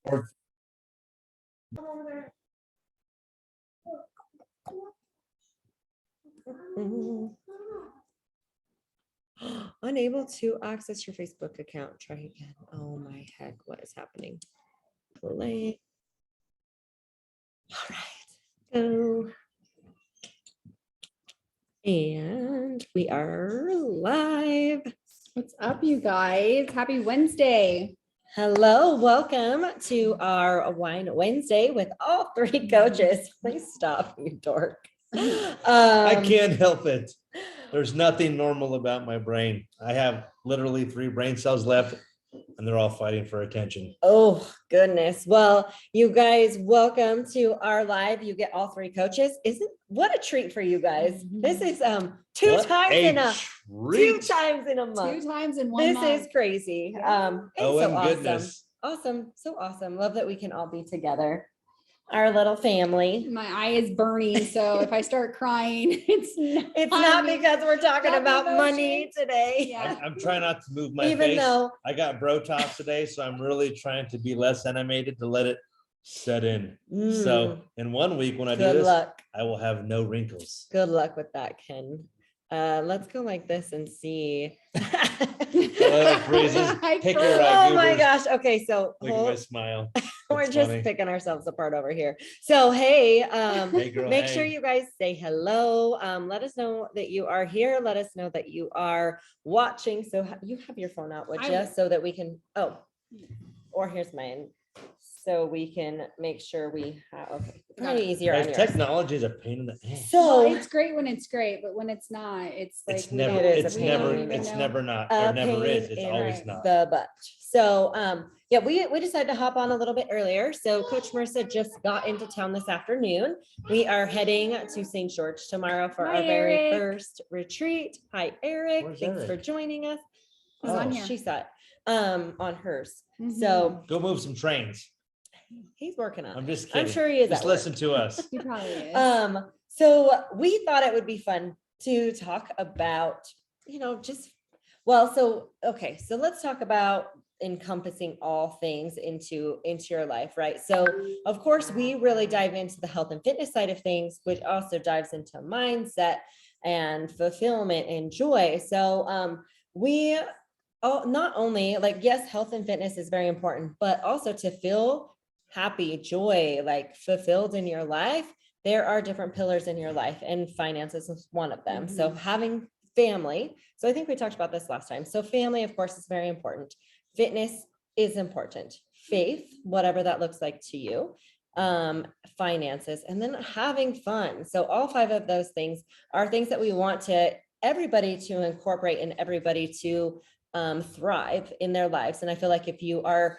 Or Unable to access your Facebook account. Try again. Oh my heck, what is happening? Play. All right. So, and we are live. What's up, you guys? Happy Wednesday. Hello, welcome to our Wine Wednesday with all three coaches. Please stop, you dork. I can't help it. There's nothing normal about my brain. I have literally 3 brain cells left and they're all fighting for attention. Oh, goodness. Well, you guys, welcome to our live. You get all three coaches. Isn't what a treat for you guys. This is two What times a in a treat. 2 times in a month. 2 times in 1 This month. is crazy. Yeah. It's Oh, so and awesome. goodness. Awesome. So awesome. Love that we can all be together. Our little family. My eye is burning, so if I start crying, it's Not because we're talking not about money emotions. today. Yeah. I'm trying not to move my Even face. though I got Botox today, so I'm really trying to be less animated to let it set in. So in 1 week when I do good this, luck. I will have no wrinkles. Good luck with that, Ken. Let's go like this and see. Freezes. Pick your Oh my goobers. gosh. Okay, so Look at my smile. we're That's just funny. picking ourselves apart over here. So hey, Hey, girl, make hey. sure you guys say hello. Let us know that you are here. Let us know that you are watching. So you have your phone out, would I you? would. So that we can, or here's mine. So we can make sure we have, okay, probably easier on Guys, yours. technology is a pain in the ass. So Well, it's great when it's great, but when it's not, it's like It's we never, don't- it's we never, don't even it's know. never not, a or never is. pain It's in always not. the butt. So yeah, we decided to hop on a little bit earlier. So Coach Marissa just got into town this afternoon. We are heading to St. George tomorrow for Hi, our very Eric. first retreat. Hi, Eric. Where's Thanks for Eric? joining us. He's on Oh. here. She saw it on hers. Mhm. So Go move some trains. he's working on I'm it. just I'm kidding. sure he is. Just at work. listen to us. He probably is. So we thought it would be fun to talk about, okay, so let's talk about encompassing all things into your life, right? So of course, we really dive into the health and fitness side of things, which also dives into mindset and fulfillment and joy. So we not only yes, health and fitness is very important, but also to feel happy, joy, like fulfilled in your life, there are different pillars in your life, and finances is one of them. So having family. So I think we talked about this last time. So family, of course, is very important. Fitness is important. Faith, whatever that looks like to you. Finances, and then having fun. So all 5 of those things are things that we want everybody to incorporate and everybody to thrive in their lives. And I feel like if you are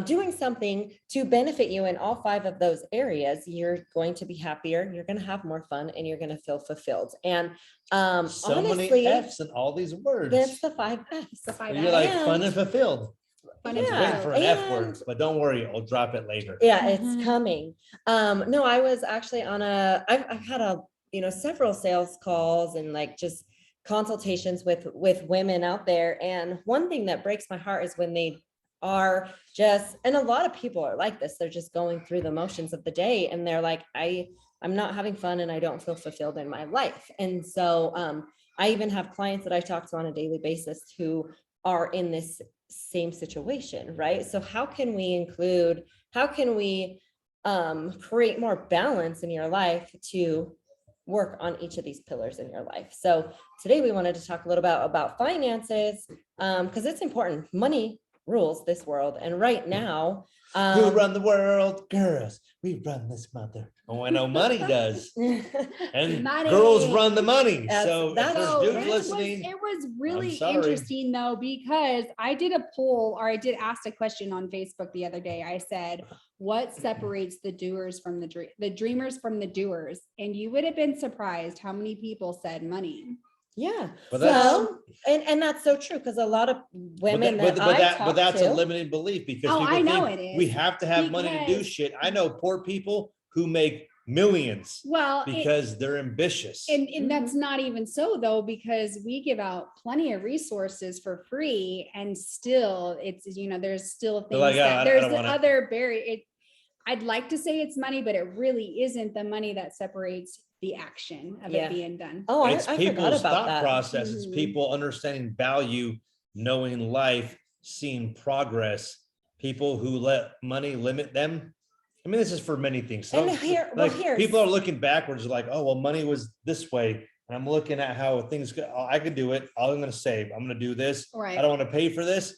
doing something to benefit you in all 5 of those areas, you're going to be happier, you're going to have more fun, and you're going to feel fulfilled. And So honestly, many F's in all these words. that's the 5 F's. The 5 You're like fun And- and fulfilled. Fun I was and waiting Yeah, for an F and- word, but don't worry, I'll drop it later. Yeah, it's Mhm. coming. No, I was actually I've had several sales calls and just consultations with women out there. And one thing that breaks my heart is when they are and a lot of people are like this, they're just going through the motions of the day and they're like, I'm not having fun and I don't feel fulfilled in my life. And so I even have clients that I talk to on a daily basis who are in this same situation, right? So how can we create more balance in your life to work on each of these pillars in your life? So today we wanted to talk a little about finances, because it's important. Money rules this world. And right now, Who run the world? Girls. We run this mother. Oh, I know money does. And Money. girls run the money. That's- So if that's- there's So dudes it listening, was really sorry. interesting though, because I did a poll, or I did ask a question on Facebook the other day. I said, what separates the doers from the dreamers from the doers? And you would have been surprised how many people said money. Yeah. But that's- So, and that's so true, because a lot of women that I talk but that's to, a limiting belief because Oh, people I know think it we is, have to have money to do because- shit. I know poor people who make millions Well, because they're ambitious. and that's not even so though, because we give out plenty of resources for free and still it's, there's still They're things like, "Oh, I that don't there's wanna-" other I'd like to say it's money, but it really isn't the money that separates the action of Yeah. it being done. Oh, It's I forgot people's about thought that. process. It's Mhm. people understanding value, knowing life, seeing progress. People who let money limit them. I mean, this is for many things. So, And here- well, like, here's- people are looking backwards, like, oh, well, money was this way. And I'm looking at how things go. Oh, I could do it. All I'm going to save. I'm going to do this. Right. I don't want to pay for this.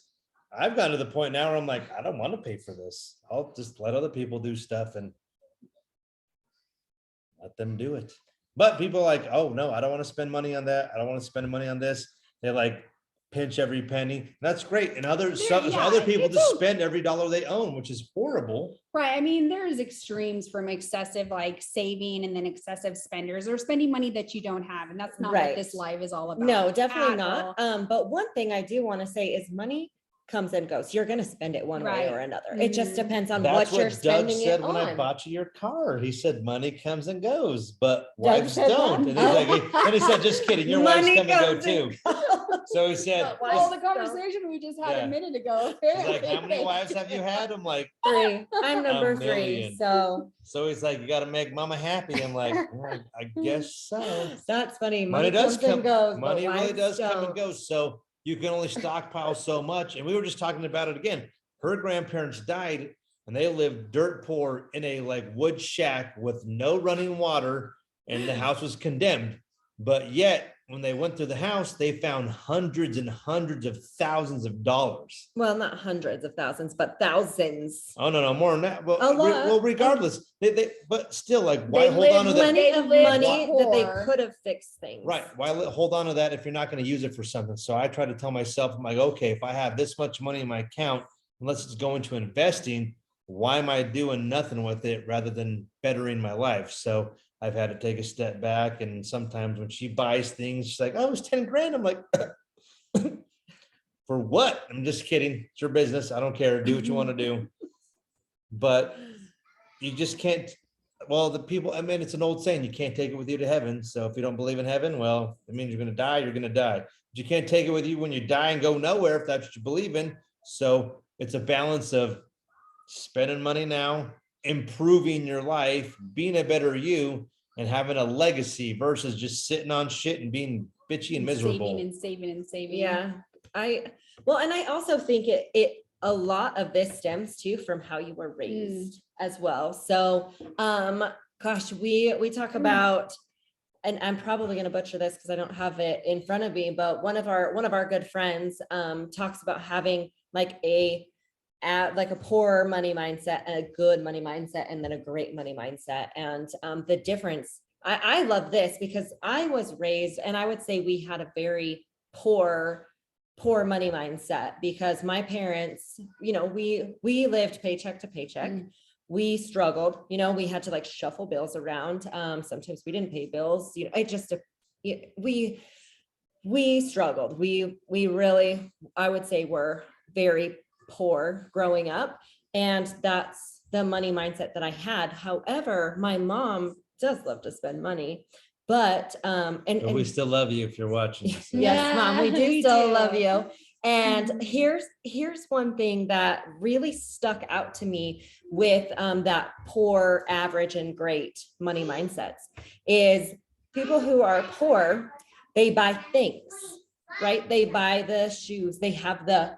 I've gotten to the point now where I'm like, I don't want to pay for this. I'll just let other people do stuff and let them do it. But people are like, oh no, I don't want to spend money on that. I don't want to spend money on this. They like pinch every penny. That's great. And Yeah, other people it's just okay. spend every dollar they own, which is horrible. Right. I mean, there's extremes from excessive like saving and then excessive spenders or spending money that you don't have. And that's not what this Right. life is all about. No, definitely at not. all. But one thing I do want to say is money comes and goes. You're going to spend it one way Right. or another. It just Mhm. depends on That's what you're what Doug spending said it when I on. bought you your car. He said money comes and goes, but Doug wives said don't. that? And he's like, and he said, just kidding, your wives Money come and go comes too. So he said, But Well, wives the conversation we just had Yeah. a minute ago. he's like, how many wives have you had? I'm like, Three. I'm number three. million. So he's like, you got to make mama happy. I'm like, "Well, I guess so. that's funny. Money does comes and come, goes, but money really wives does come and don't. go. So you can only stockpile so much. And we were just talking about it again. Her grandparents died and they lived dirt poor in a like wood shack with no running water, and the house was condemned. But yet, when they went through the house, they found hundreds and hundreds of thousands of dollars. Well, not hundreds of thousands, but thousands. Oh, no, more than that. Well, A lot. well, regardless, but still, like, why They hold on to live that? Plenty They of live money that they poor. could have fixed things. Right. Why hold on to that if you're not going to use it for something? So I try to tell myself, I'm like, okay, if I have this much money in my account, unless it's going to investing, why am I doing nothing with it rather than bettering my life? So I've had to take a step back. And sometimes when she buys things, she's like, oh, it was 10 grand. I'm like, for what? I'm just kidding. It's your business. I don't care. Do what you want to do. But you just can't. Well, the people, I mean, it's an old saying, you can't take it with you to heaven. So if you don't believe in heaven, well, it means you're going to die, you're going to die. But you can't take it with you when you die and go nowhere if that's what you believe in. So it's a balance of spending money now, improving your life, being a better you, and having a legacy versus just sitting on shit and being bitchy and miserable. Saving and saving and saving. Yeah, and I also think a lot of this stems too from how you were raised as well. So, gosh, we talk about, and I'm probably going to butcher this because I don't have it in front of me, but one of our good friends talks about having like a poor money mindset and a good money mindset and then a great money mindset. And the difference, I love this because I was raised, and I would say we had a very poor money mindset because my parents, we lived paycheck to paycheck. We struggled, we had to like shuffle bills around. Sometimes we didn't pay bills, we struggled. We really, I would say, were very poor growing up. And that's the money mindset that I had. However, my mom does love to spend money, but But we still love you if you're watching. this. yes, Mom, we Yeah, do we still do. love you. And Mhm. here's one thing that really stuck out to me with that poor, average, and great money mindsets is people who are poor, they buy things, right? They buy the shoes, they have the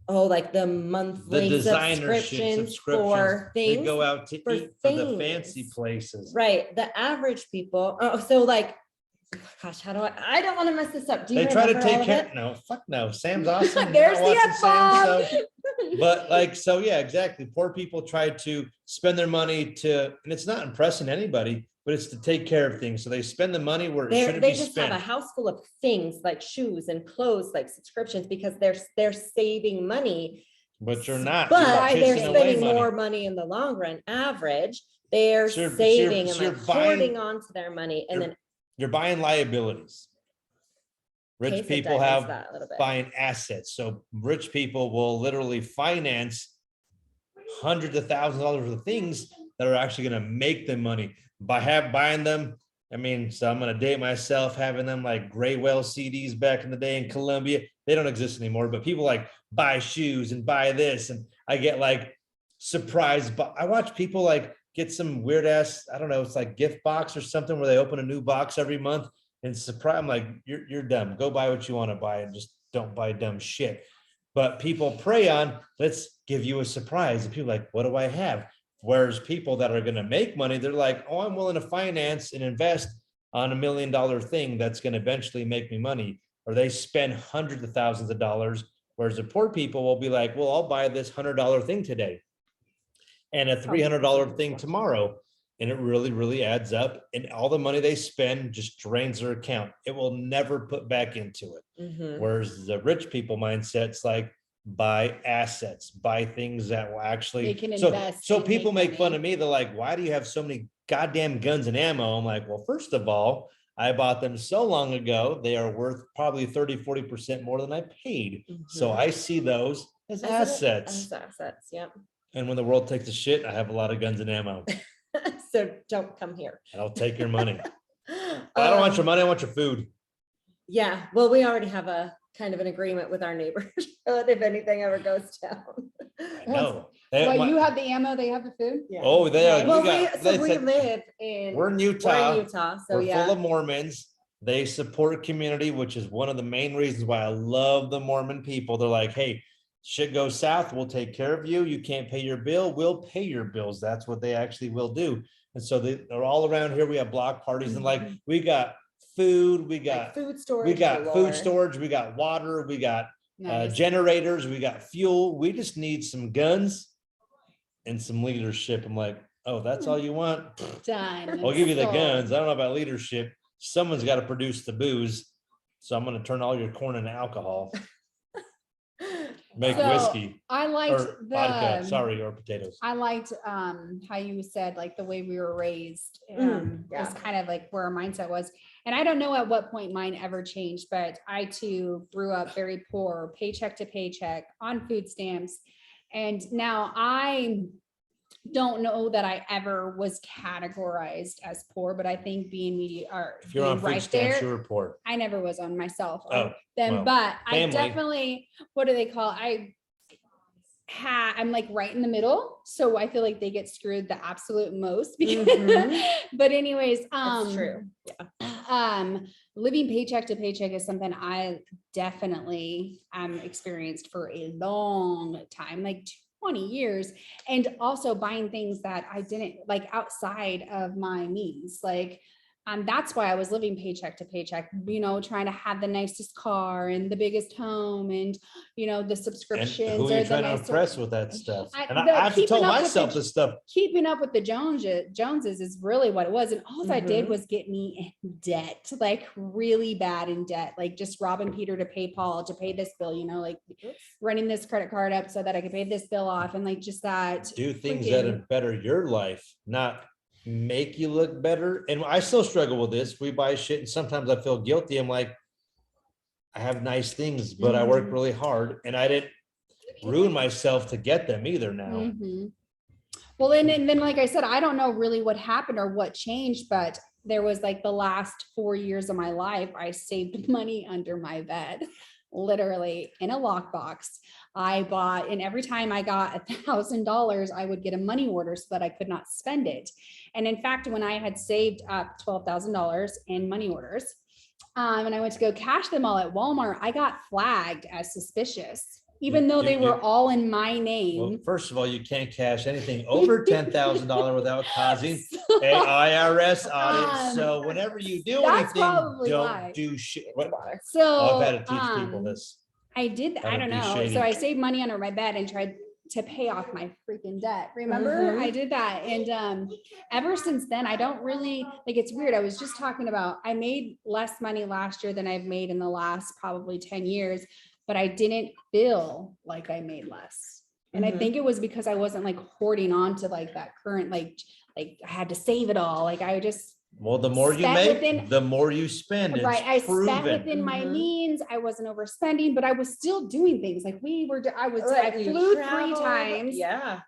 like the The monthly designer shit, subscriptions for subscriptions, they things. go out to for eat for the fancy things. places. Right. The average people. Oh, so like, gosh, how do I don't want to mess this up. Do you They try to remember all take of care. it? No, fuck no. Sam's awesome. You're There's not the watching Sam, F-bomb. so- But like, so yeah, exactly. Poor people try to spend their money to, and it's not impressing anybody, but it's to take care of things. So they spend the money where it shouldn't They be just have a spent. house full of things like shoes and clothes, like subscriptions, because they're saving money, But you're not. but You're they're pissing away spending money. more money in the long run. Average, they're So you're- saving so and you're like buying- holding on to their money, and You're- then You're buying liabilities. Rich Kaysen people dives into have that a little bit. buying assets. So rich people will literally finance hundreds of thousands of dollars worth of things that are actually going to make them money by buying them. I mean, so I'm going to date myself having them like Graywell CDs back in the day in Colombia. They don't exist anymore, but people like buy shoes and buy this. And I get like surprised, but I watch people like get some weird ass, I don't know, it's like gift box or something where they open a new box every month and surprise. I'm like, you're dumb. Go buy what you want to buy and just don't buy dumb shit. But people prey on, let's give you a surprise. And people are like, what do I have? Whereas people that are going to make money, they're like, oh, I'm willing to finance and invest on $1 million thing that's going to eventually make me money. Or they spend hundreds of thousands of dollars. Whereas the poor people will be like, well, I'll buy this $100 thing today and a $300 thing tomorrow. And it really, really adds up. And all the money they spend just drains their account. It will never put back into it. Mhm. Whereas the rich people mindset's like, buy assets, buy things that will actually. They can So invest and people make make fun money. of me. They're like, why do you have so many goddamn guns and ammo? I'm like, well, first of all, I bought them so long ago, they are worth probably 30-40% more than I paid. So Mhm. I see those as assets. As assets, yep. And when the world takes a shit, I have a lot of guns and ammo So don't come here. and I'll take your money. I don't want your money, I want your food. Yeah, well, we already have a kind of an agreement with our neighbors, but if anything ever goes down. I know. They- Well, my- you have the ammo, they have the food. Yeah. Oh, they are. Well, we got, we they said- live in. we're in Utah. So We're yeah. full of Mormons. They support community, which is one of the main reasons why I love the Mormon people. They're like, hey, shit goes south, we'll take care of you. You can't pay your bill, we'll pay your bills. That's what they actually will do. And so they're all around here. We have block parties and like we got food, we Like got food storage. we got galore. food storage, we got water, we got Nice. generators, we got fuel. We just need some guns and some leadership. I'm like, oh, that's all you want? Done. I'll give you the Sold. guns. I don't know about leadership. Someone's got to produce the booze. So I'm going to turn all your corn into alcohol, make So, whiskey I liked or vodka, the, sorry, or potatoes. I liked how you said like the way we were raised yeah. is kind of like where our mindset was. And I don't know at what point mine ever changed, but I too grew up very poor, paycheck to paycheck on food stamps. And now I don't know that I ever was categorized as poor, but I think being media or If you're on being food right stamps, there, you're poor. I never was on myself or Oh, them, well, but I family. definitely, what do they call it? I'm like right in the middle. So I feel like they get screwed the absolute most. Mhm. But anyways, That's true. living paycheck to paycheck is something I definitely experienced for a long time, like 20 years, and also buying things that I didn't like outside of my means. Like that's why I was living paycheck to paycheck, trying to have the nicest car and the biggest home and, the And subscriptions who are or you the trying to nicer. impress with that stuff? I- And the I have to keeping tell up with myself the- this stuff. Keeping up with the Joneses is really what it was. And all I did Mhm. was get me in debt, like really bad in debt, like just robbing Peter to pay Paul to pay this bill, like running this credit card up so that I could pay this bill off. And like just that. Do things that freaking- better your life, not make you look better. And I still struggle with this. We buy shit and sometimes I feel guilty. I'm like, I have nice things, but I work Mhm. really hard and I didn't ruin myself to get them either now. Mhm. Well, and then, like I said, I don't know really what happened or what changed, but there was like the last 4 years of my life, I saved money under my bed, literally in a lockbox. I bought, and every time I got $1,000, I would get a money order so that I could not spend it. And in fact, when I had saved up $12,000 in money orders, and I went to go cash them all at Walmart, I got flagged as suspicious, even though they were all in my Well, name. first of all, you can't cash anything over $10,000 without causing an IRS audit. So whenever you do That's anything, probably don't why. do shit. What? So Oh, I've had to teach people this. I did, How I to don't be know. shady. So I saved money under my bed and tried to pay off my freaking debt. Remember? Mhm. I did that. And ever since then, I don't really like, it's weird. I was just talking about, I made less money last year than I've made in the last probably 10 years, but I didn't feel like I made less. And I Mhm. think it was because I wasn't like hoarding on to like that current, like I had to save it all. Like I just Well, the more you spent make, within- the more you spend. right, I It's spent proven. within my Mhm. means. I wasn't overspending, but I was still doing things like I Right, you flew 3 traveled, times. Yeah.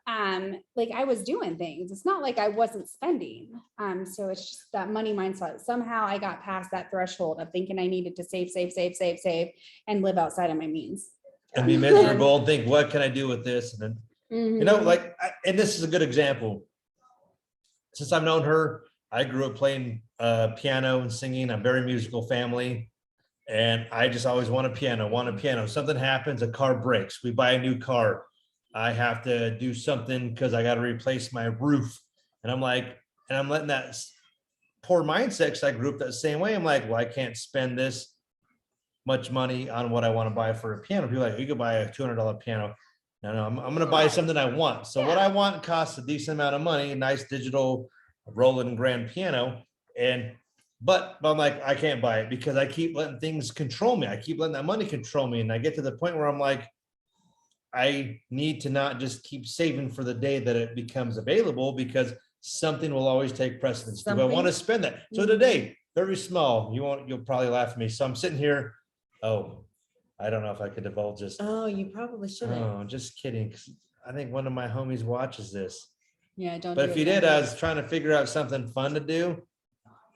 Like I was doing things. It's not like I wasn't spending. So it's just that money mindset. Somehow I got past that threshold of thinking I needed to save, and live outside of my means. And be miserable and think, what can I do with this? And then, you know, like, and this is a good example. Since I've known her, I grew up playing piano and singing. I'm a very musical family. And I just always want a piano. Something happens, a car breaks, we buy a new car. I have to do something because I got to replace my roof. And I'm like, and I'm letting that poor mindset, because I grew up that same way. I'm like, well, I can't spend this much money on what I want to buy for a piano. People are like, you could buy a $200 piano. No, I'm going to buy something I want. So what I want costs a decent amount of money, a nice digital Roland grand piano. But I'm like, I can't buy it because I keep letting things control me. I keep letting that money control me. And I get to the point where I'm like, I need to not just keep saving for the day that it becomes available, because something will always take precedence. Do I want to spend that? So today, very small, you'll probably laugh at me. So I'm sitting here. Oh, I don't know if I could divulge this. Oh, you probably shouldn't. Oh, just kidding. 'Cause I think one of my homies watches this. Yeah, don't. But do if it you did, again. I was trying to figure out something fun to do,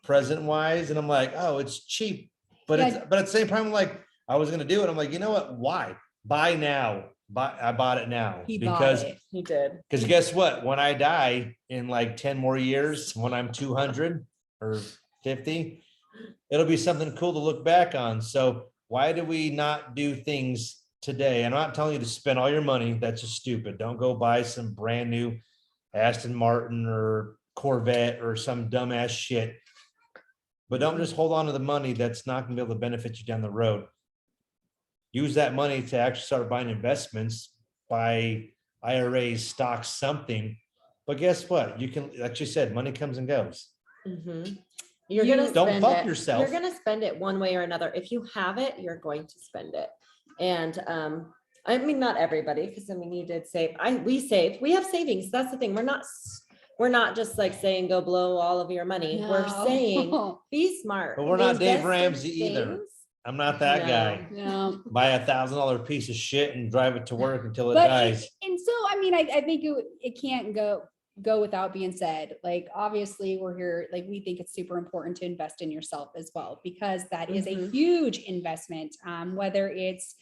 present wise, and I'm like, oh, it's cheap. But Yeah. at the same time, I'm like, I was gonna do it. I'm like, you know what? Why? Buy now. I bought it now. He bought because it. You did. because guess what? When I die in like 10 more years, when I'm 200 or 50, it'll be something cool to look back on. So why do we not do things today? I'm not telling you to spend all your money. That's just stupid. Don't go buy some brand new Aston Martin or Corvette or some dumbass shit. But don't just hold on to the money that's not gonna be able to benefit you down the road. Use that money to actually start buying investments, buy IRAs, stocks, something. But guess what? You can, like you said, money comes and goes. Mhm. You're gonna Don't spend fuck it. yourself. You're gonna spend it one way or another. If you have it, you're going to spend it. And I mean, not everybody, because I mean, you did save. We saved. We have savings. That's the thing. We're not just like saying go blow all of your money. We're No. saying be smart. But we're not Dave Invest in Ramsey either. things. I'm not that No. guy. No. Buy $1,000 piece of shit and drive it to work until it But dies. and so I mean, I think it can't go without being said. Like obviously we're here, like we think it's super important to invest in yourself as well, because that is a Mhm. huge investment. Whether it's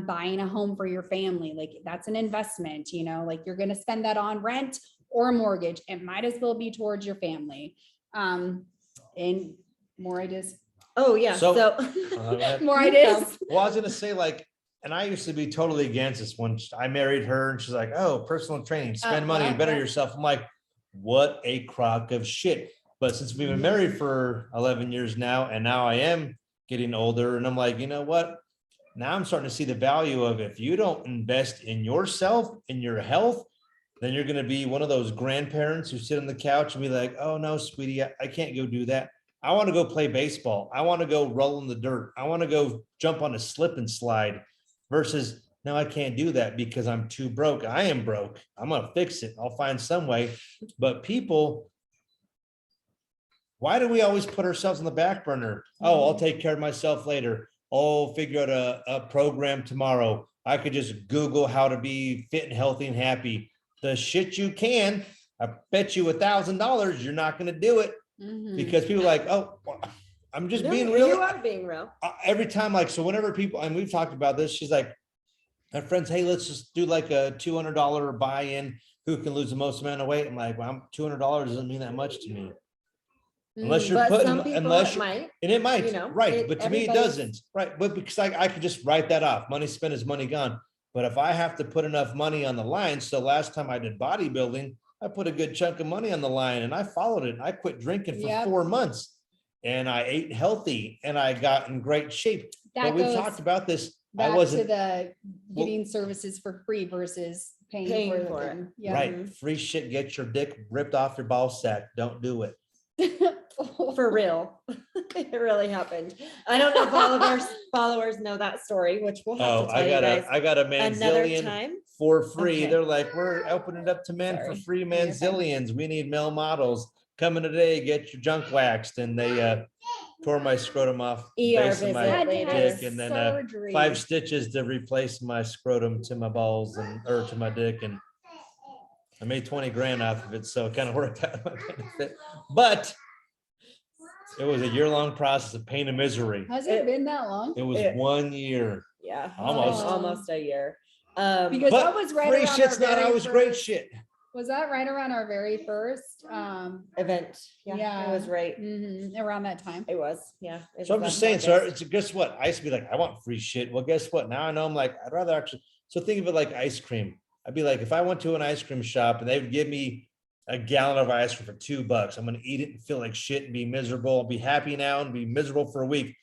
buying a home for your family, like that's an investment, you know, like you're gonna spend that on rent or a mortgage. It might as well be towards your family. And more ideas. Oh, yeah. So- So. More You ideas. Well, I was gonna say, like, and I used to be totally against this when I married her and she's like, oh, personal training, spend money, better yeah. yourself. I'm like, what a crock of shit. But since we've been married for 11 years now, and now I am getting older, and I'm like, you know what? Now I'm starting to see the value of, if you don't invest in yourself, in your health, then you're gonna be one of those grandparents who sit on the couch and be like, oh no, sweetie, I can't go do that. I want to go play baseball. I want to go roll in the dirt. I want to go jump on a slip and slide, versus no, I can't do that because I'm too broke. I am broke. I'm going to fix it. I'll find some way. But people, why do we always put ourselves on the back burner? Oh, I'll take care of myself later. Oh, figure out a program tomorrow. I could just Google how to be fit and healthy and happy. The shit you can, I bet you $1,000 you're not going to do it. Mhm. Because people are like, oh, well, I'm just No, being you real. are being real. Every time, like, so whenever people, and we've talked about this, she's like, my friends, hey, let's just do like a $200 buy-in. Who can lose the most amount of weight? I'm like, well, $200 doesn't mean that much to me. Unless you're But putting, some people unless it you, might. and it might, you know, right? But to me, it everybody's- doesn't, right? But because I could just write that off. Money spent is money gone. But if I have to put enough money on the line, so last time I did bodybuilding, I put a good chunk of money on the line, and I followed it. I quit drinking for Yep. 4 months, and I ate healthy, and I got in great shape. That But we've goes talked about this. I back to wasn't the well- getting services for free versus paying Paying for for it. them. Yeah. right. Free shit. Get your dick ripped off your ball sack. Don't do it. For real. It really happened. I don't know if all of our followers know that story, which we'll have Oh, to tell you guys I got a another manzillion time. for free. Okay. They're like, we're opening it up to men for Sorry. free You're fine. manzillions. We need male models. come in today, get your junk waxed. And they tore my scrotum off. base of my visit later. dick, and then Surgery. 5 stitches to replace my scrotum to my balls or to my dick. And I made 20 grand off of it. So it kind of worked out my benefit. But it was a year-long process of pain and misery. Has it been that long? It was It- 1 year. Yeah. Almost. Almost a year. Because But that was right free around shit's our not very always great first- shit. Was that right around our very first? Event. Yeah, Yeah. it was right. Around that time. It was, yeah. it So I'm was just on saying, so August. it's guess what? I used to be like, I want free shit. Well, guess what? Now I know I'm like, I'd rather actually, so think of it like ice cream. I'd be like, if I went to an ice cream shop and they would give me a gallon of ice cream for $2, I'm gonna eat it and feel like shit and be miserable, be happy now and be miserable for a week.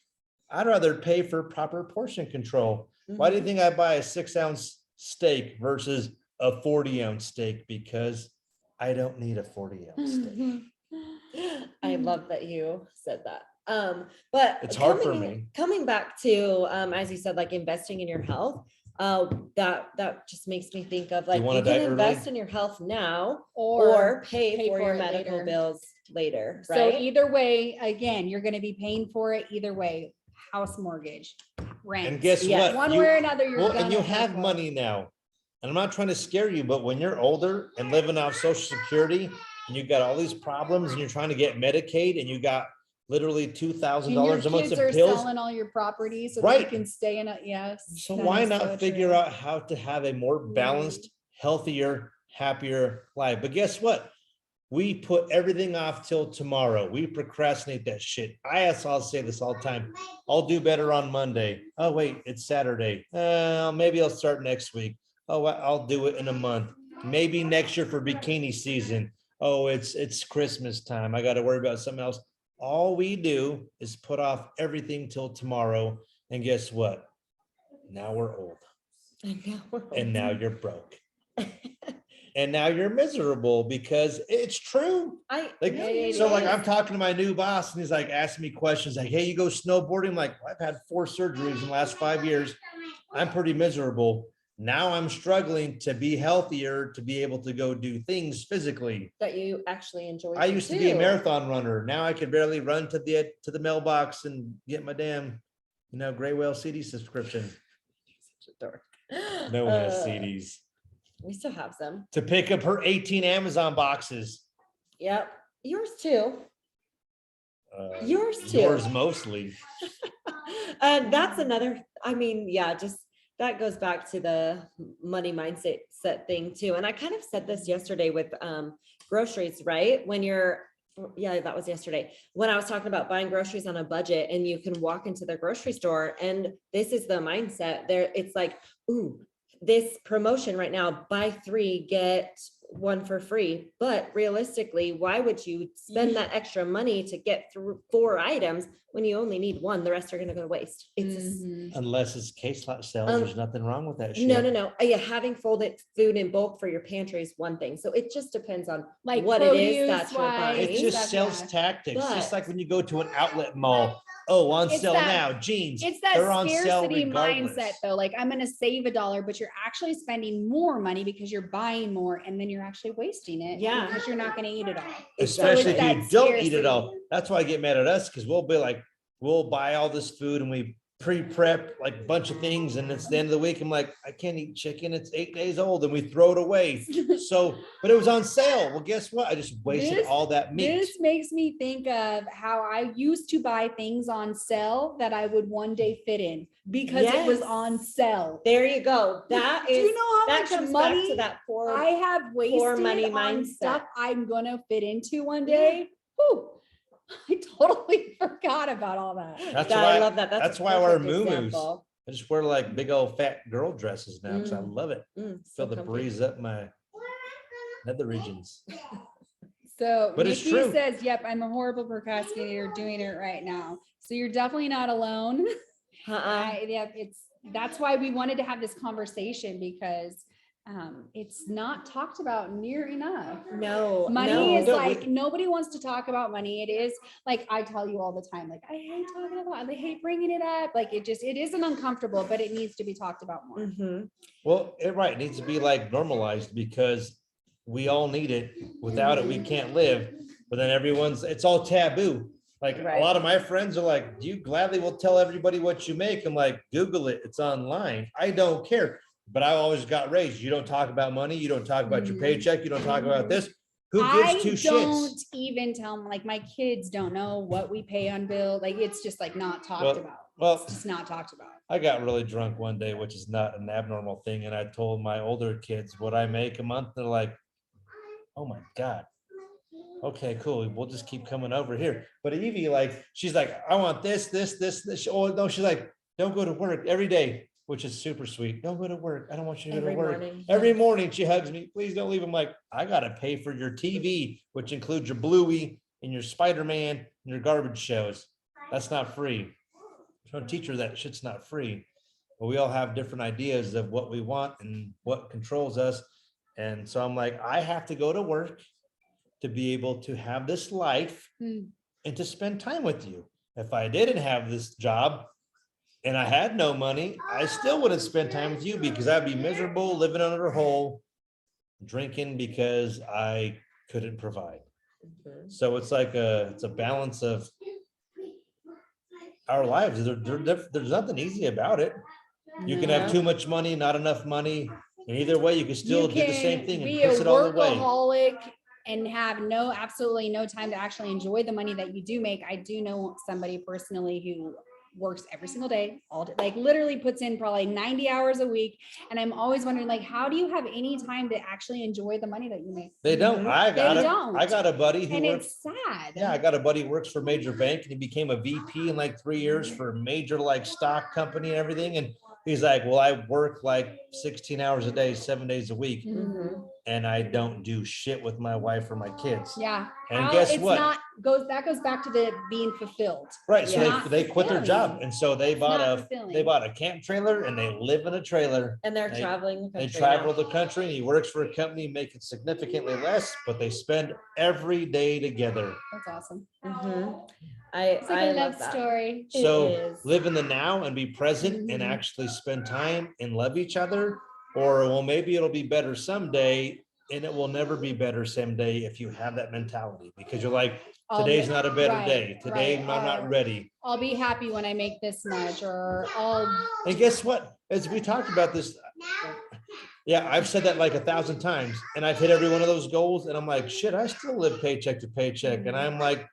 I'd rather pay for proper portion control. Why do you think I buy a 6-ounce steak versus a 40-ounce steak? Because I don't need a 40-ounce steak. I love that you said that. But It's hard for coming- me. Coming back to, as you said, like investing in your health, that just makes me think of like, wanna you can die early? invest in your health now Or or pay pay for your for it medical later. bills later, so right? either way, again, you're gonna be paying for it either way. House mortgage, rent. And guess Yeah. what? One You- way or another, you're Well, gonna and you pay have for it. money now. And I'm not trying to scare you, but when you're older and living off social security and you've got all these problems and you're trying to get Medicaid and you got literally And your $2,000 a month kids of are pills. selling all your property so that you Right. can stay in a, yes. So that why is not so figure true. out how to have a more balanced, healthier, happier life? But guess what? We put everything off till tomorrow. We procrastinate that shit. I'll say this all the time. I'll do better on Monday. Oh, wait, it's Saturday. Maybe I'll start next week. Oh, I'll do it in a month. Maybe next year for bikini season. Oh, it's Christmas time. I got to worry about something else. All we do is put off everything till tomorrow. And guess what? Now we're old. And now you're broke. And now you're miserable because it's true. Like, Yeah, it so like is. I'm talking to my new boss and he's like asking me questions like, hey, you go snowboarding? I'm like, I've had 4 surgeries in the last 5 years. I'm pretty miserable. Now I'm struggling to be healthier, to be able to go do things physically. That you actually enjoy. I used to be a marathon runner. Now I can barely run to the mailbox and get my damn, Gray Whale CD subscription. No one has CDs. We still have some. To pick up her 18 Amazon boxes. Yep. Yours too. Uh, Yours too. Yours mostly. And that's another, yeah, just that goes back to the money mindset set thing too. And I kind of said this yesterday with groceries, right? That was yesterday when I was talking about buying groceries on a budget and you can walk into the grocery store and this is the mindset there. It's like, ooh, this promotion right now, buy 3, get 1 for free. But realistically, why would you spend that extra money to get through 4 items when you only need 1? The rest are going to go to waste. It's just- Mhm. Unless it's case lot sales, there's nothing wrong with that shit. no. Yeah, having folded food in bulk for your pantry is one thing. So it just depends on Like what it is that you're produce-wise, buying. It's just stuff, sales yeah. tactics, just But- like when you go to an outlet mall. Oh, on It's sale that- now, jeans. It's that they're on sale scarcity regardless. mindset though. Like I'm gonna save $1, but you're actually spending more money because you're buying more and then you're actually wasting it. Yeah. Because you're not gonna eat it all. Especially it's if you that don't eat it all. scarcity. That's why I get mad at us, because we'll be like, we'll buy all this food and we pre-prep like a bunch of things, and it's the end of the week. I'm like, I can't eat chicken. It's 8 days old, and we throw it away. So, but it was on sale. Well, guess what? I just wasted This- all that meat. This makes me think of how I used to buy things on sale that I would one day fit in because it was Yes. on sale. There you go. That Do is, you know how that much comes back to money that poor. I have wasted money on mindset. stuff I'm gonna fit into one day? Whew. I totally forgot about all that. That's I why- love that. that's a why I wear perfect muumuus. example. I just wear like big old fat girl dresses now because I love it. So Feel the comfy. breeze up my nether regions. So But it's Nikki true. says, yep, I'm a horrible procrastinator doing it right now. So you're definitely not alone. Uh-uh. That's why we wanted to have this conversation because it's not talked about near enough. No. Money no. is No, like, nobody wants to talk about money. It is like, I tell you all the time, like, I hate talking about, I hate bringing it up. Like, it isn't uncomfortable, but it needs to be talked about more. Mhm. Well, right, it needs to be like normalized because we all need it. Without it, we can't live. but then it's all taboo. Like a Right. lot of my friends are like, you gladly will tell everybody what you make. I'm like, Google it. It's online. I don't care. But I always got raised. You don't talk about money. You don't talk about your Mhm. paycheck. You don't talk about this. Who I gives two don't shits? even tell them, like my kids don't know what we pay on bill. Like it's just like not talked Well- about. Well, It's just not talked about. I got really drunk one day, which is not an abnormal thing. And I told my older kids what I make a month. They're like, oh my God. Okay, cool. We'll just keep coming over here. But Evie, like, she's like, I want this. Oh, no, she's like, don't go to work every day, which is super sweet. Don't go to work. I don't want you to go Every to work. morning. Every morning she hugs me. Please don't leave. I'm like, I got to pay for your TV, which includes your Bluey and your Spider-Man and your garbage shows. That's not free. Don't teach her that shit's not free. But we all have different ideas of what we want and what controls us. And so I'm like, I have to go to work to be able to have this life Hmm. and to spend time with you. If I didn't have this job and I had no money, I still wouldn't spend time with you because I'd be miserable living under a hole, drinking because I couldn't provide. Mhm. So it's like it's a balance of our lives. There's nothing easy about it. You can have No. too much money, not enough money, and either way, you can still do the same can thing and be a piss it all away. workaholic and have absolutely no time to actually enjoy the money that you do make. I do know somebody personally who works every single day, all day, like literally puts in probably 90 hours a week. And I'm always wondering, like, how do you have any time to actually enjoy the money that you make? They don't. Mhm. I got They it. don't. I got a buddy who And works. it's sad. Yeah, I got a buddy who works for a major bank and he became a VP in like 3 years for a major like stock company and everything. And he's like, well, I work like 16 hours a day, 7 days a week, Mhm. and I don't do shit with my wife or my kids. Yeah. And How guess it's what? not that goes back to the being fulfilled. Right. So Yeah. they quit their job. Fulfilling. And so they It's bought not a fulfilling. camp trailer and they live in a trailer. And they're They- traveling the They country travel now. the country and he works for a company making significantly less, but they spend every day together. That's awesome. Mhm. It's like I a love love that. story. It So is. live in the now and be present and Mhm. actually spend time and love each other. Or, well, maybe it'll be better someday and it will never be better someday if you have that mentality because you're like, today's not a better right, day. Today right. I'm not ready. I'll be happy when I make this much, or I'll. And guess what? As we talked about this, yeah, I've said that like 1,000 times and I've hit every one of those goals and I'm like, shit, I still live paycheck to paycheck and I'm like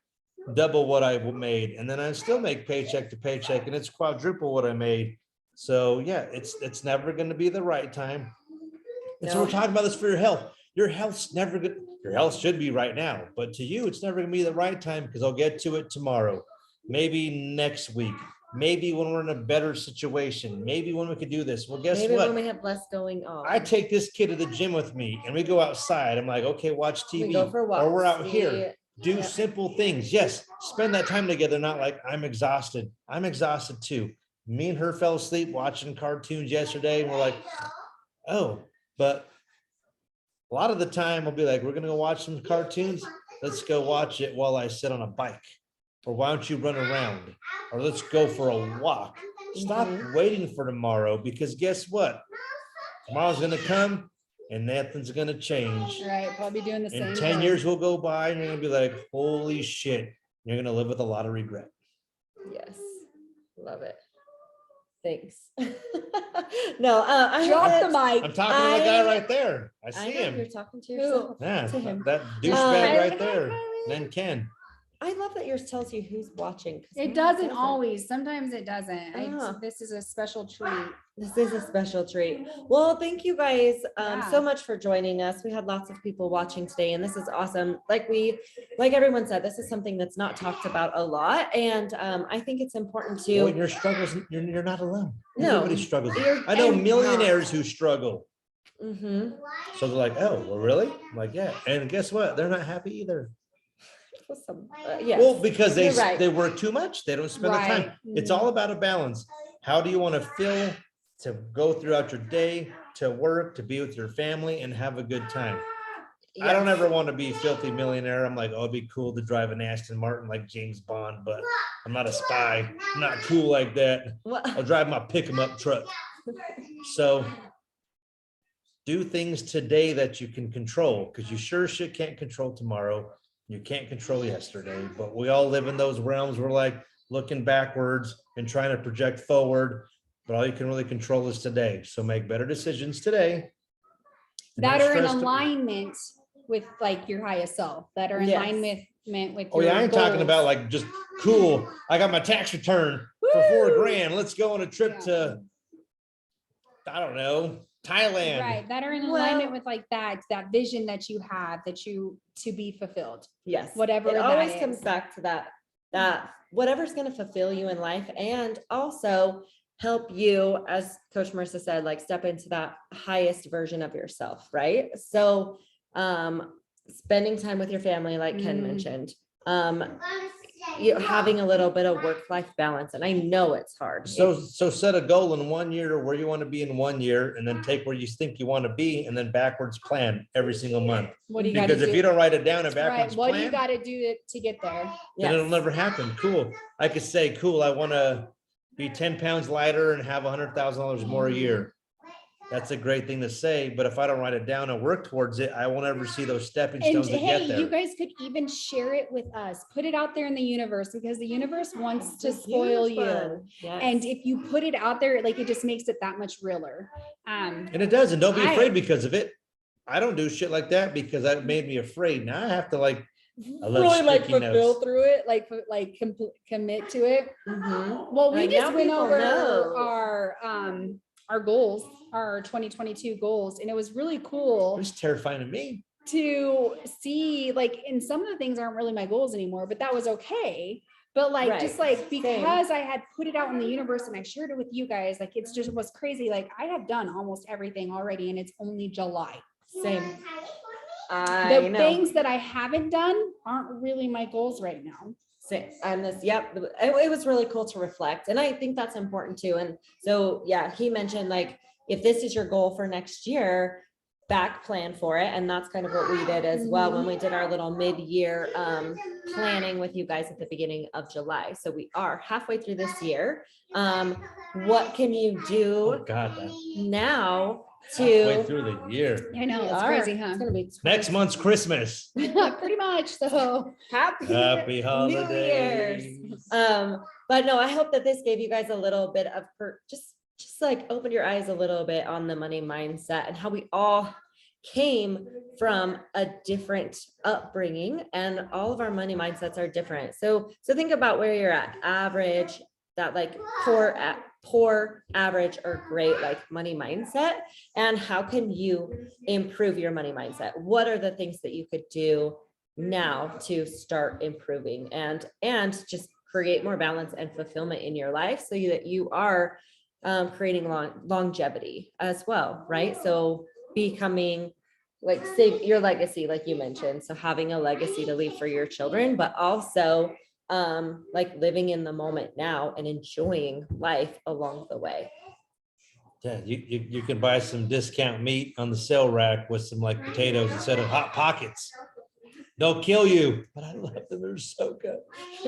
double what I made. And then I still make paycheck to paycheck and it's quadruple what I made. So yeah, it's never going to be the right time. And so No. we're talking about this for your health. Your health's never good. Your health should be right now, but to you, it's never going to be the right time because I'll get to it tomorrow, maybe next week, maybe when we're in a better situation, maybe when we could do this. Well, guess Maybe what? when we have less going on. I take this kid to the gym with me and we go outside. I'm like, okay, watch We TV. go for walks. Or we're out here. Do Yep. simple things. Yes, spend that time together, not like I'm exhausted. I'm exhausted too. Me and her fell asleep watching cartoons yesterday and we're like, oh, but a lot of the time we'll be like, we're gonna go watch some cartoons. Let's go watch it while I sit on a bike. Or why don't you run around? Or let's go for a walk. Stop Mhm. waiting for tomorrow because guess what? Tomorrow's gonna come and nothing's gonna change. Right, probably doing the same. In 10 thing. years will go by and you're gonna be like, holy shit, you're gonna live with a lot of regret. Yes, love it. Thanks. No, I Drop have the it. mic. I'm talking to the guy I- right there. I I see know you're him. talking to Who? yourself. Yeah, to him. that douchebag right Hi, there. Kylie. Then Ken. I love that yours tells you who's watching. 'cause It mine doesn't always. Sometimes it doesn't. Ah. This is a special treat. This is a special treat. Well, thank you guys Yeah. so much for joining us. We had lots of people watching today and this is awesome. Like everyone said, this is something that's not talked about a lot. And I think it's important Well, to, your struggles, you're not alone. No, Everybody struggles. you're- I know and millionaires who struggle. Mhm. So they're like, oh, well, really? I'm like, yeah. And guess what? They're not happy either. Yes. Well, because you're right. they work too much. They don't spend the time. Right. It's all about a balance. How do you want to feel to go throughout your day, to work, to be with your family and have a good time? I don't Yes. ever want to be filthy millionaire. I'm like, oh, it'd be cool to drive an Aston Martin like James Bond, but I'm not a spy. I'm not cool like that. Well, I'll drive my pick 'em up truck. So do things today that you can control because you sure shit can't control tomorrow. You can't control yesterday, but we all live in those realms. We're like looking backwards and trying to project forward, but all you can really control is today. So make better decisions today. and That don't are in stress to- alignment with like your highest self, that are in Yes. alignment with. Oh yeah, I your ain't talking goals. about like just cool. I got my tax return for $4,000. Let's go on a trip to, I don't know, Thailand. Right, that are in Well- alignment with like that vision that you have, to be fulfilled. Yes. Whatever It that always is. comes back to that whatever's going to fulfill you in life and also help you, as Coach Marissa said, like step into that highest version of yourself, right? So spending time with your family, like Ken Mm. mentioned, having a little bit of work-life balance. And I know it's hard. So set a goal in 1 year or where you want to be in 1 year and then take where you think you want to be and then backwards plan every single month. What do you gotta Because if you do? don't write it down and Right, backwards what do you plan, gotta do to get there? then it'll Yes. never happen. Cool. I could say, cool, I want to be 10 pounds lighter and have $100,000 more a year. That's a great thing to say, but if I don't write it down and work towards it, I won't ever see those stepping And stones to hey, get you there. guys could even share it with us, put it out there in the universe, because the universe wants to spoil you. And if you put it out there, like it just makes it that much realer. And it does, and don't be I- afraid because of it. I don't do shit like that because that made me afraid. Now I have to like, I love Really like sticky fulfill notes. through it, like commit to it. Mhm. Well, we Like, just now went people over know. our goals, our 2022 goals, and it was really cool It's terrifying to me. to see, like, and some of the things aren't really my goals anymore, but that was okay. But like, just Right. like, because I had put it out in the universe and I shared it with you guys, like, it's just was crazy. Like, I have done almost everything already and it's only July. Same. I The know. things that I haven't done aren't really my goals right now. And this, yep, it was really cool to reflect. And I think that's important too. And so, yeah, he mentioned like, if this is your goal for next year, back plan for it. And that's kind of what we did as well when we did our little mid-year planning with you guys at the beginning of July. So we are halfway through this year. What can you Oh do God, that now halfway to? through the year. I know, We it's are. crazy, huh? It's gonna be Next month's Christmas. Pretty much, so. happy Happy New Year's. holidays. But no, I hope that this gave you guys a little bit of just like open your eyes a little bit on the money mindset and how we all came from a different upbringing and all of our money mindsets are different. So think about where you're at, average, that like poor, average, or great like money mindset, and how can you improve your money mindset? What are the things that you could do now to start improving and just create more balance and fulfillment in your life so that you are creating longevity as well, right? So becoming like save your legacy, like you mentioned. So having a legacy to leave for your children, but also like living in the moment now and enjoying life along the way. Yeah, you can buy some discount meat on the sale rack with some like potatoes instead of Hot Pockets. They'll kill you, but I love them. They're so good.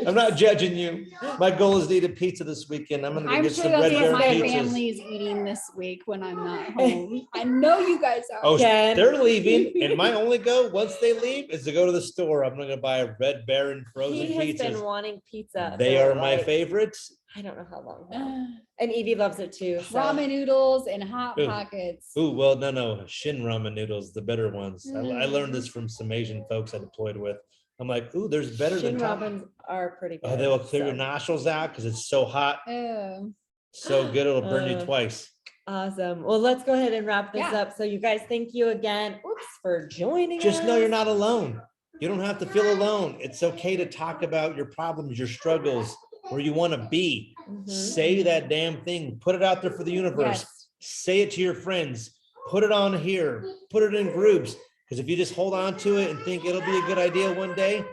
I'm not judging you. My goal is to eat a pizza this weekend. I'm gonna go I'm get sure some that's Red what Baron my pizzas. family's eating this week when I'm not home. I know you guys are. Oh, Ken. they're leaving, and my only go once they leave is to go to the store. I'm gonna buy a Red Baron frozen He has been pizzas. wanting pizza. They for, are my like, favorites. I don't know how long now. And Evie loves it too. So. Ramen noodles and hot Ooh. pockets. Ooh, well, no, Shin ramen noodles, the better ones. I learned this from some Asian folks I deployed with. I'm like, ooh, there's better Shin than top. Robins are pretty good. Oh, they will clear your so. nostrils out because it's so hot, Oh, so good it'll burn you twice. Awesome. Well, let's go ahead and wrap this Yeah. up. So you guys, thank you again. Oops, for joining Just know us. you're not alone. You don't have to feel alone. It's okay to talk about your problems, your struggles, where you want to be. Mhm. Say that damn thing. Put it out there for the universe. yes. Say it to your friends. Put it on here. Put it in groups. Because if you just hold on to it and think it'll be a good idea one day,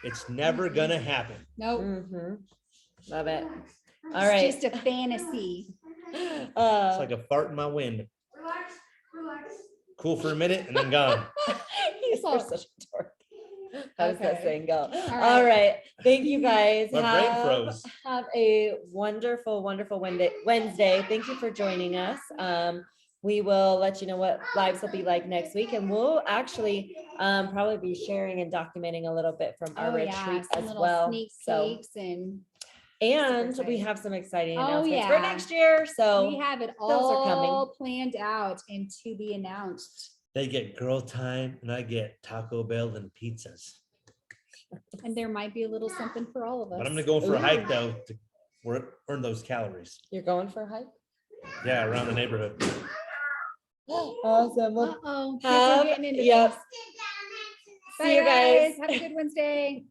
it's never gonna happen. Nope. Mhm. Love it. All It's right. just a fantasy. It's like a fart in my wind. Cool for a minute and then gone. He's all- such a dork. How does that Okay. saying go? right. All right. Thank you guys. My brain froze. Have a wonderful, wonderful Wednesday. Thank you for joining us. We will let you know what lives will be like next week, and we'll actually Probably be sharing and documenting a little bit from our Oh, yeah, retreat some as little well. sneak So, peeks and and we exciting. have some exciting Oh, announcements for yeah. next year. So we have it those are coming. all planned out and to be announced. They get girl time and I get Taco Bell and pizzas. And there might be a little something for all of us. But I'm gonna go for a hike Ooh. though to earn those calories. you're going for a hike? Yeah, around the neighborhood. Awesome. Well, Uh-oh, kids have- are getting into yep. this. See Bye, you guys. Have a good Wednesday.